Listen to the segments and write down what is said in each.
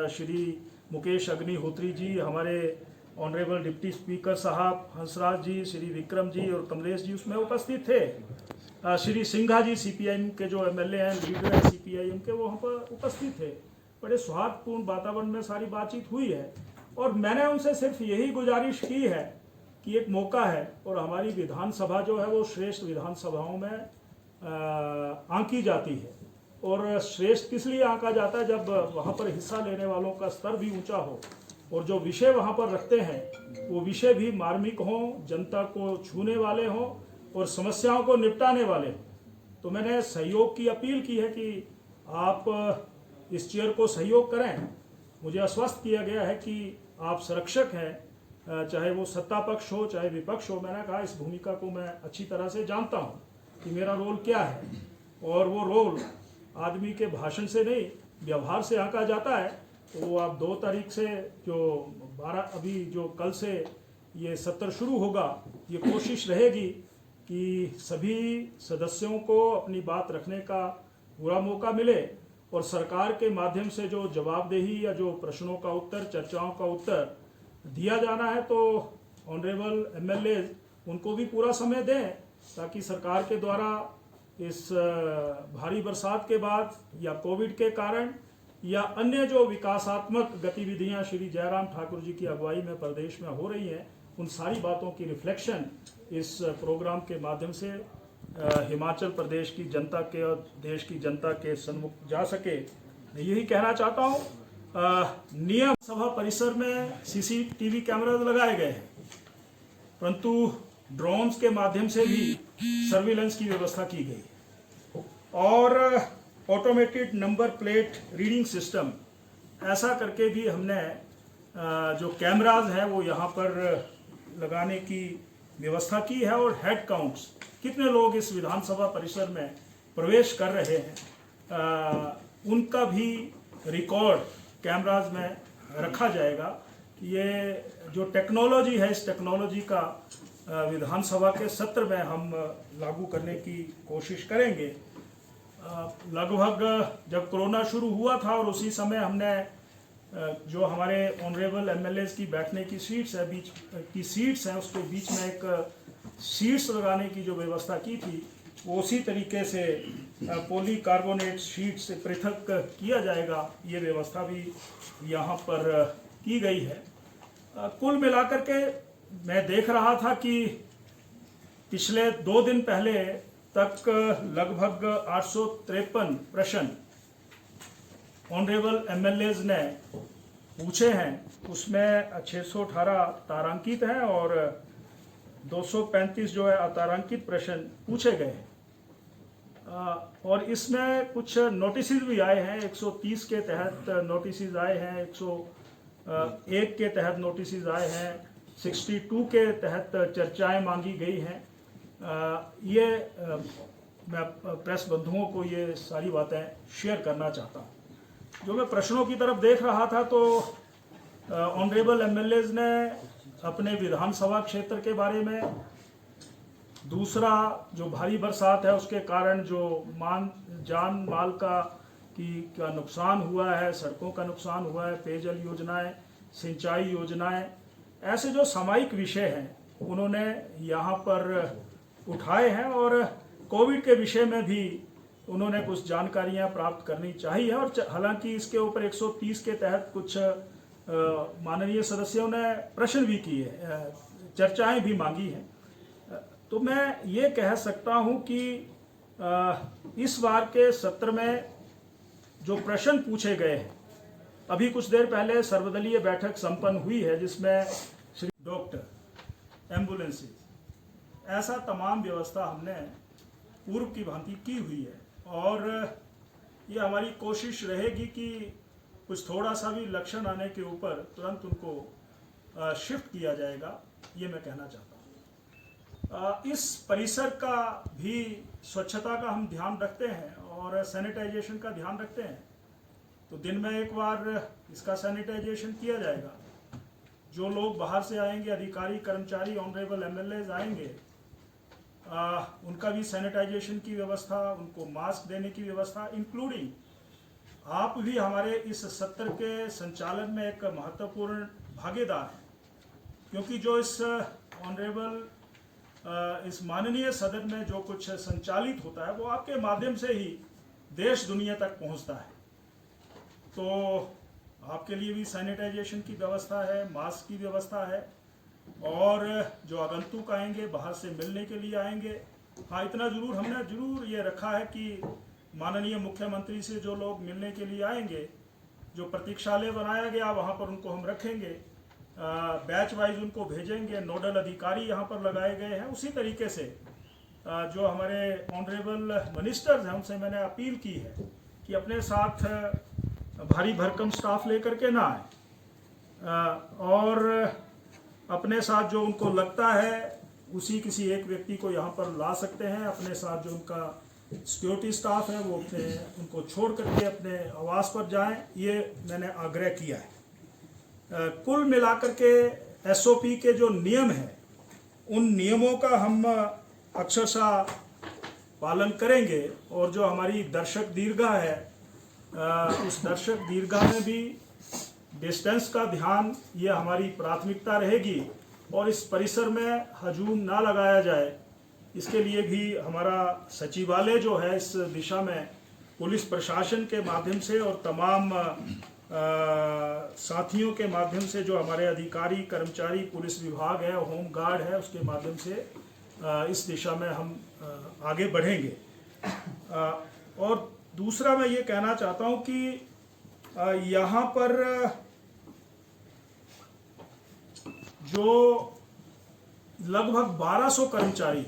श्री मुकेश अग्निहोत्री जी, हमारे honourable deputy speaker साहब हंसराज जी, श्री विक्रम जी और कमलेश जी उसमें उपस्थित थे। श्री सिंघा जी सीपीआईएम के जो एमएलए हैं, लीडर हैं सीपीआईएम के, वो वहाँ पर उपस्थित थे। बड़े सौहार्दपूर्ण वातावरण में सारी बातचीत हुई है और मैंने उनसे सिर्फ यही गुजारिश की है कि एक मौका है और हमारी विधानसभा जो है वो श्रेष्ठ विधानसभाओं में आंकी जाती है। और श्रेष्ठ किस लिए आंका जाता है? जब वहाँ पर हिस्सा लेने वालों का स्तर भी ऊंचा हो और जो विषय वहाँ पर रखते हैं वो विषय भी मार्मिक हों, जनता को छूने वाले हों और समस्याओं को निपटाने वाले हों। तो मैंने सहयोग की अपील की है कि आप इस चेयर को सहयोग करें। मुझे आश्वस्त किया गया है कि आप संरक्षक हैं, चाहे वो सत्ता पक्ष हो चाहे विपक्ष हो। मैंने कहा इस भूमिका को मैं अच्छी तरह से जानता हूँ कि मेरा रोल क्या है और वो रोल आदमी के भाषण से नहीं व्यवहार से आंका जाता है। तो वो आप 2 तारीख से जो 12 अभी जो कल से ये सत्र शुरू होगा, ये कोशिश रहेगी कि सभी सदस्यों को अपनी बात रखने का पूरा मौका मिले और सरकार के माध्यम से जो जवाबदेही या जो प्रश्नों का उत्तर, चर्चाओं का उत्तर दिया जाना है तो ऑनरेबल एमएलए उनको भी पूरा समय दें ताकि सरकार के द्वारा इस भारी बरसात के बाद या कोविड के कारण या अन्य जो विकासात्मक गतिविधियां श्री जयराम ठाकुर जी की अगुवाई में प्रदेश में हो रही हैं, उन सारी बातों की रिफ्लेक्शन इस प्रोग्राम के माध्यम से हिमाचल प्रदेश की जनता के और देश की जनता के सन्मुख जा सके। मैं यही कहना चाहता हूँ। नियम सभा परिसर में सीसीटीवी कैमरा लगाए गए हैं, परंतु ड्रोन्स के माध्यम से भी सर्विलेंस की व्यवस्था की गई है और automated number plate reading system ऐसा करके भी हमने जो कैमराज हैं वो यहाँ पर लगाने की व्यवस्था की है और हेड काउंट्स कितने लोग इस विधानसभा परिसर में प्रवेश कर रहे हैं उनका भी रिकॉर्ड कैमराज में रखा जाएगा। ये जो टेक्नोलॉजी है, इस टेक्नोलॉजी का विधानसभा के सत्र में हम लागू करने की कोशिश करेंगे। लगभग जब कोरोना शुरू हुआ था और उसी समय हमने जो हमारे ऑनरेबल एमएलएज की बैठने की सीट्स है, बीच की सीट्स हैं, उसके बीच में एक सीट्स लगाने की जो व्यवस्था की थी वो उसी तरीके से पॉलीकार्बोनेट शीट से पृथक किया जाएगा। ये व्यवस्था भी यहाँ पर की गई है। कुल मिलाकर के मैं देख रहा था कि पिछले 2 दिन पहले तक लगभग 853 प्रश्न ऑनरेबल एमएलएज ने पूछे हैं, उसमें 618 तारांकित हैं और 235 जो है अतारांकित प्रश्न पूछे गए हैं। और इसमें कुछ नोटिस भी आए हैं, 130 के तहत नोटिस आए हैं, 101 के तहत नोटिस आए हैं, 62 के तहत चर्चाएं मांगी गई हैं। ये मैं प्रेस बंधुओं को ये सारी बातें शेयर करना चाहता हूँ। जो मैं प्रश्नों की तरफ देख रहा था तो ऑनरेबल एमएलएज ने अपने विधानसभा क्षेत्र के बारे में, दूसरा जो भारी बरसात है उसके कारण जो जान माल का नुकसान हुआ है, सड़कों का नुकसान हुआ है, पेयजल योजनाएं, सिंचाई योजनाएं, ऐसे जो सामायिक विषय हैं उन्होंने यहाँ पर उठाए हैं और कोविड के विषय में भी उन्होंने कुछ जानकारियां प्राप्त करनी चाहिए। और हालांकि इसके ऊपर 130 के तहत कुछ माननीय सदस्यों ने प्रश्न भी किए, चर्चाएं भी मांगी हैं। तो मैं ये कह सकता हूं कि इस बार के सत्र में जो प्रश्न पूछे गए हैं, अभी कुछ देर पहले सर्वदलीय बैठक संपन्न हुई है जिसमें श्री डॉक्टर, एम्बुलेंसेज, ऐसा तमाम व्यवस्था हमने पूर्व की भांति की हुई है और ये हमारी कोशिश रहेगी कि कुछ थोड़ा सा भी लक्षण आने के ऊपर तुरंत उनको शिफ्ट किया जाएगा, ये मैं कहना चाहता हूँ। इस परिसर का भी स्वच्छता का हम ध्यान रखते हैं और सैनिटाइजेशन का ध्यान रखते हैं, तो दिन में एक बार इसका सैनिटाइजेशन किया जाएगा। जो लोग बाहर से आएंगे, अधिकारी, कर्मचारी, ऑनरेबल एमएलएज आएंगे, उनका भी सैनिटाइजेशन की व्यवस्था, उनको मास्क देने की व्यवस्था, इंक्लूडिंग आप भी हमारे इस सत्र के संचालन में एक महत्वपूर्ण भागीदार हैं, क्योंकि जो इस ऑनरेबल इस माननीय सदन में जो कुछ संचालित होता है वो आपके माध्यम से ही देश दुनिया तक पहुंचता है। तो आपके लिए भी सैनिटाइजेशन की व्यवस्था है, मास्क की व्यवस्था है, और जो आगंतुक आएंगे बाहर से मिलने के लिए आएंगे, हाँ इतना जरूर हमने जरूर ये रखा है कि माननीय मुख्यमंत्री से जो लोग मिलने के लिए आएंगे, जो प्रतीक्षालय बनाया गया वहाँ पर उनको हम रखेंगे, बैच वाइज उनको भेजेंगे, नोडल अधिकारी यहाँ पर लगाए गए हैं। उसी तरीके से जो हमारे ऑनरेबल मिनिस्टर्स हैं उनसे मैंने अपील की है कि अपने साथ भारी भरकम स्टाफ लेकर के ना आए, और अपने साथ जो उनको लगता है उसी किसी एक व्यक्ति को यहाँ पर ला सकते हैं। अपने साथ जो उनका सिक्योरिटी स्टाफ है वो उनको छोड़ करके अपने आवास पर जाएं, ये मैंने आग्रह किया है। कुल मिलाकर के एसओपी के जो नियम हैं उन नियमों का हम अक्षरशः पालन करेंगे, और जो हमारी दर्शक दीर्घा है उस दर्शक दीर्घा में भी डिस्टेंस का ध्यान, ये हमारी प्राथमिकता रहेगी, और इस परिसर में हजूम ना लगाया जाए इसके लिए भी हमारा सचिवालय जो है इस दिशा में पुलिस प्रशासन के माध्यम से और तमाम साथियों के माध्यम से, जो हमारे अधिकारी कर्मचारी पुलिस विभाग है, होम गार्ड है, उसके माध्यम से इस दिशा में हम आगे बढ़ेंगे। और दूसरा मैं ये कहना चाहता हूँ कि यहाँ पर जो लगभग 1200 कर्मचारी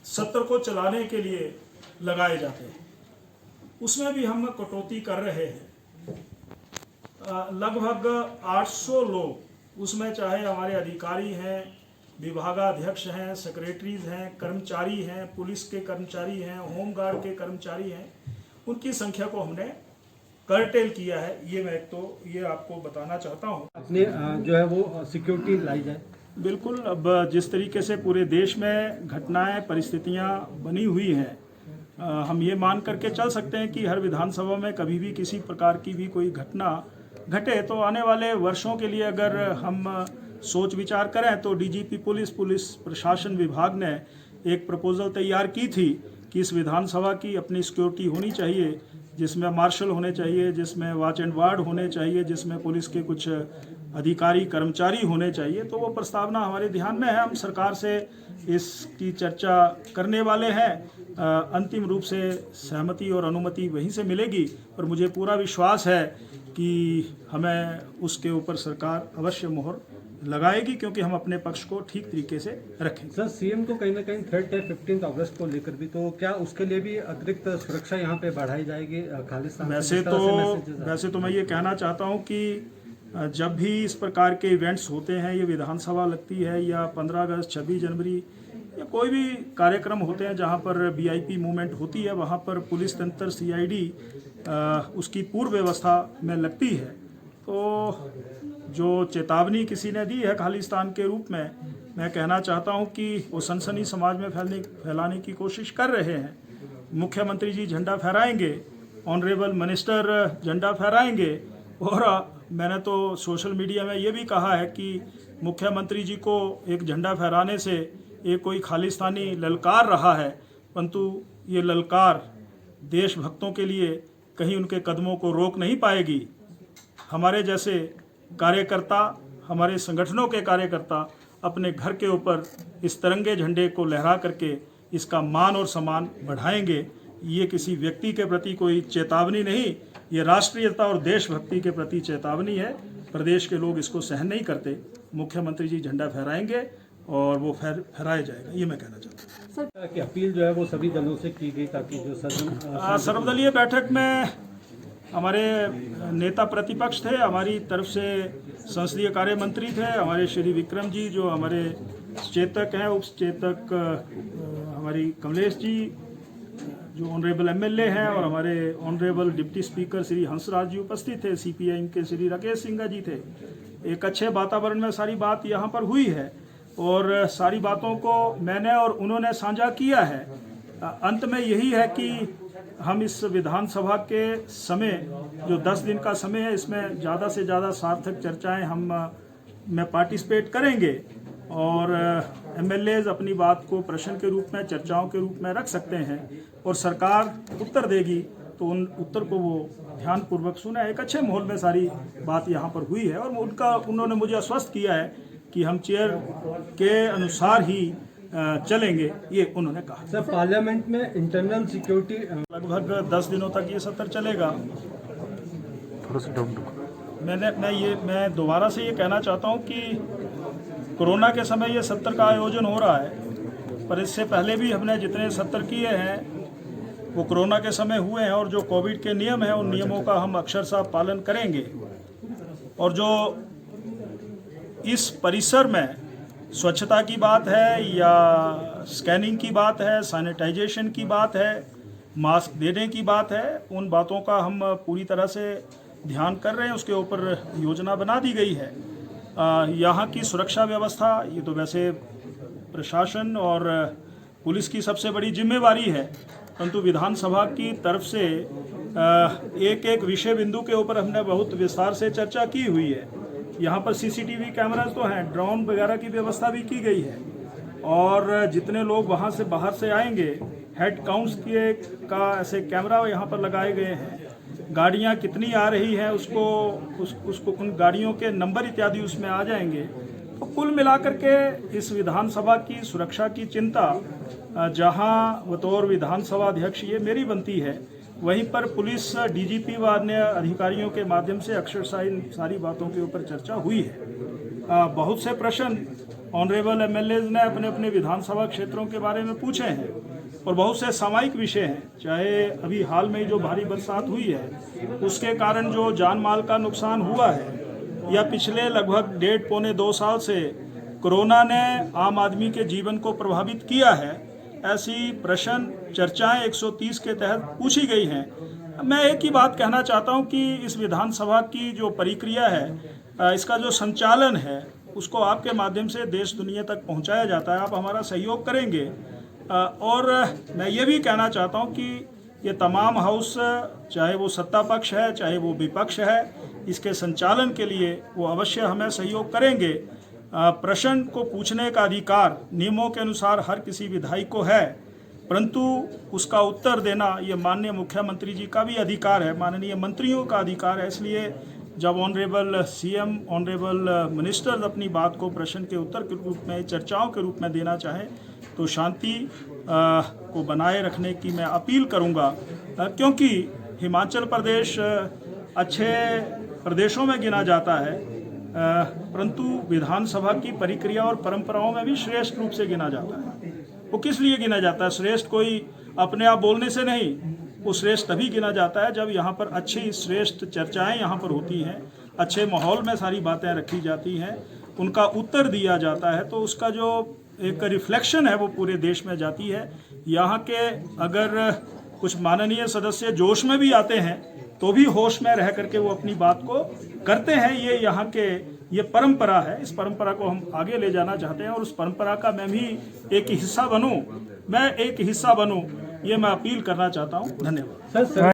सत्र को चलाने के लिए लगाए जाते हैं, उसमें भी हम कटौती कर रहे हैं। लगभग 800 लोग उसमें, चाहे हमारे अधिकारी हैं, विभागाध्यक्ष हैं, सेक्रेटरीज हैं, कर्मचारी हैं, पुलिस के कर्मचारी हैं, होम गार्ड के कर्मचारी हैं, उनकी संख्या को हमने कर्टेल किया है। ये मैं ये आपको बताना चाहता हूँ। अपने जो है वो सिक्योरिटी लाई जाए। बिल्कुल, अब जिस तरीके से पूरे देश में घटनाएं परिस्थितियां बनी हुई हैं, हम ये मान करके चल सकते हैं कि हर विधानसभा में कभी भी किसी प्रकार की भी कोई घटना घटे तो आने वाले वर्षों के लिए अगर हम सोच विचार करें तो डीजीपी पुलिस प्रशासन विभाग ने एक प्रपोजल तैयार की थी कि इस विधानसभा की अपनी सिक्योरिटी होनी चाहिए, जिसमें मार्शल होने चाहिए, जिसमें वॉच एंड वार्ड होने चाहिए, जिसमें पुलिस के कुछ अधिकारी कर्मचारी होने चाहिए। तो वो प्रस्तावना हमारे ध्यान में है, हम सरकार से इसकी चर्चा करने वाले हैं। अंतिम रूप से सहमति और अनुमति वहीं से मिलेगी, और मुझे पूरा विश्वास है कि हमें उसके ऊपर सरकार अवश्य मोहर लगाएगी, क्योंकि हम अपने पक्ष को ठीक तरीके से रखेंगे। सर, सीएम को कहीं ना कहीं थ्रेट है 15 अगस्त को लेकर भी, तो क्या उसके लिए भी अतिरिक्त सुरक्षा यहाँ पे बढ़ाई जाएगी खालिस्तान? वैसे तो मैं ये कहना चाहता हूँ कि जब भी इस प्रकार के इवेंट्स होते हैं, ये विधानसभा लगती है या 15 अगस्त 26 जनवरी या कोई भी कार्यक्रम होते हैं जहाँ पर वीआईपी मूवमेंट होती है, वहाँ पर पुलिस तंत्र सीआईडी उसकी पूर्व व्यवस्था में लगती है। तो जो चेतावनी किसी ने दी है खालिस्तान के रूप में, मैं कहना चाहता हूं कि वो सनसनी समाज में फैलाने की कोशिश कर रहे हैं। मुख्यमंत्री जी झंडा फहराएंगे, ऑनरेबल मिनिस्टर झंडा फहराएंगे, और मैंने तो सोशल मीडिया में ये भी कहा है कि मुख्यमंत्री जी को एक झंडा फहराने से एक कोई खालिस्तानी ललकार रहा है, परंतु ये ललकार देशभक्तों के लिए कहीं उनके कदमों को रोक नहीं पाएगी। हमारे जैसे कार्यकर्ता, हमारे संगठनों के कार्यकर्ता अपने घर के ऊपर इस तिरंगे झंडे को लहरा करके इसका मान और सम्मान बढ़ाएंगे। ये किसी व्यक्ति के प्रति कोई चेतावनी नहीं, ये राष्ट्रीयता और देशभक्ति के प्रति चेतावनी है। प्रदेश के लोग इसको सहन नहीं करते। मुख्यमंत्री जी झंडा फहराएंगे और वो फहराया जाएगा, ये मैं कहना चाहता हूँ। सर, की अपील जो है वो सभी दलों से की गई ताकि जो सदन सर्वदलीय बैठक में हमारे नेता प्रतिपक्ष थे, हमारी तरफ से संसदीय कार्य मंत्री थे, हमारे श्री विक्रम जी जो हमारे चेतक हैं, उप चेतक हमारी कमलेश जी जो ऑनरेबल एमएलए हैं, और हमारे honourable deputy speaker Shri Hansraj ji उपस्थित थे, सीपीआई के श्री राकेश सिंघा जी थे। एक अच्छे वातावरण में सारी बात यहाँ पर हुई है, और सारी बातों को मैंने और उन्होंने साझा किया है। अंत में यही है कि हम इस विधानसभा के समय जो 10 दिन का समय है, इसमें ज़्यादा से ज़्यादा सार्थक चर्चाएं हम में पार्टिसिपेट करेंगे और एमएलएज अपनी बात को प्रश्न के रूप में, चर्चाओं के रूप में रख सकते हैं और सरकार उत्तर देगी तो उन उत्तर को वो ध्यानपूर्वक सुने। एक अच्छे माहौल में सारी बात यहाँ पर हुई है और उन्होंने मुझे आश्वस्त किया है कि हम चेयर के अनुसार ही चलेंगे, ये उन्होंने कहा। सर, पार्लियामेंट में इंटरनल सिक्योरिटी लगभग 10 दिनों तक ये सत्र चलेगा। मैं दोबारा से ये कहना चाहता हूँ कि कोरोना के समय ये सत्र का आयोजन हो रहा है, पर इससे पहले भी हमने जितने सत्र किए हैं वो कोरोना के समय हुए हैं और जो कोविड के नियम हैं उन नियमों का हम अक्षरशः पालन करेंगे। और जो इस परिसर में स्वच्छता की बात है या स्कैनिंग की बात है, सैनिटाइजेशन की बात है, मास्क देने की बात है, उन बातों का हम पूरी तरह से ध्यान कर रहे हैं। उसके ऊपर योजना बना दी गई है। यहाँ की सुरक्षा व्यवस्था ये तो वैसे प्रशासन और पुलिस की सबसे बड़ी जिम्मेवारी है, परंतु विधानसभा की तरफ से एक एक विषय बिंदु के ऊपर हमने बहुत विस्तार से चर्चा की हुई है। यहाँ पर सीसीटीवी कैमरास तो हैं, ड्रोन वगैरह की व्यवस्था भी की गई है और जितने लोग वहाँ से बाहर से आएंगे हेड काउंट्स का ऐसे कैमरा यहाँ पर लगाए गए हैं। गाड़ियाँ कितनी आ रही हैं उसको उन गाड़ियों के नंबर इत्यादि उसमें आ जाएंगे। तो कुल मिलाकर के इस विधानसभा की सुरक्षा की चिंता जहाँ बतौर विधानसभा अध्यक्ष ये मेरी बनती है, वहीं पर पुलिस डीजीपी व अन्य अधिकारियों के माध्यम से अक्षरशः इन सारी बातों के ऊपर चर्चा हुई है। बहुत से प्रश्न ऑनरेबल एमएलएज ने अपने अपने विधानसभा क्षेत्रों के बारे में पूछे हैं और बहुत से सामयिक विषय हैं, चाहे अभी हाल में जो भारी बरसात हुई है उसके कारण जो जान माल का नुकसान हुआ है या पिछले लगभग 1.5-2 साल से कोरोना ने आम आदमी के जीवन को प्रभावित किया है, ऐसी प्रश्न चर्चाएं 130 के तहत पूछी गई हैं। मैं एक ही बात कहना चाहता हूं कि इस विधानसभा की जो प्रक्रिया है, इसका जो संचालन है उसको आपके माध्यम से देश दुनिया तक पहुंचाया जाता है। आप हमारा सहयोग करेंगे और मैं ये भी कहना चाहता हूं कि ये तमाम हाउस, चाहे वो सत्ता पक्ष है चाहे वो विपक्ष है, इसके संचालन के लिए वो अवश्य हमें सहयोग करेंगे। प्रश्न को पूछने का अधिकार नियमों के अनुसार हर किसी विधायी को है, परंतु उसका उत्तर देना ये माननीय मुख्यमंत्री जी का भी अधिकार है, माननीय मंत्रियों का अधिकार है। इसलिए जब ऑनरेबल सीएम, ऑनरेबल मिनिस्टर अपनी बात को प्रश्न के उत्तर के रूप में, चर्चाओं के रूप में देना चाहें तो शांति को बनाए रखने की मैं अपील करूंगा, क्योंकि हिमाचल प्रदेश अच्छे प्रदेशों में गिना जाता है, परंतु विधानसभा की प्रक्रिया और परंपराओं में भी श्रेष्ठ रूप से गिना जाता है। वो किस लिए गिना जाता है? श्रेष्ठ कोई अपने आप बोलने से नहीं, वो श्रेष्ठ तभी गिना जाता है जब यहाँ पर अच्छी श्रेष्ठ चर्चाएं यहाँ पर होती हैं, अच्छे माहौल में सारी बातें रखी जाती हैं, उनका उत्तर दिया जाता है, तो उसका जो एक रिफ्लेक्शन है वो पूरे देश में जाती है। यहाँ के अगर कुछ माननीय सदस्य जोश में भी आते हैं तो भी होश में रह करके वो अपनी बात को करते हैं। ये यहाँ के ये परंपरा है, इस परंपरा को हम आगे ले जाना चाहते हैं और उस परंपरा का मैं भी एक हिस्सा बनूं, ये मैं अपील करना चाहता हूँ। धन्यवाद।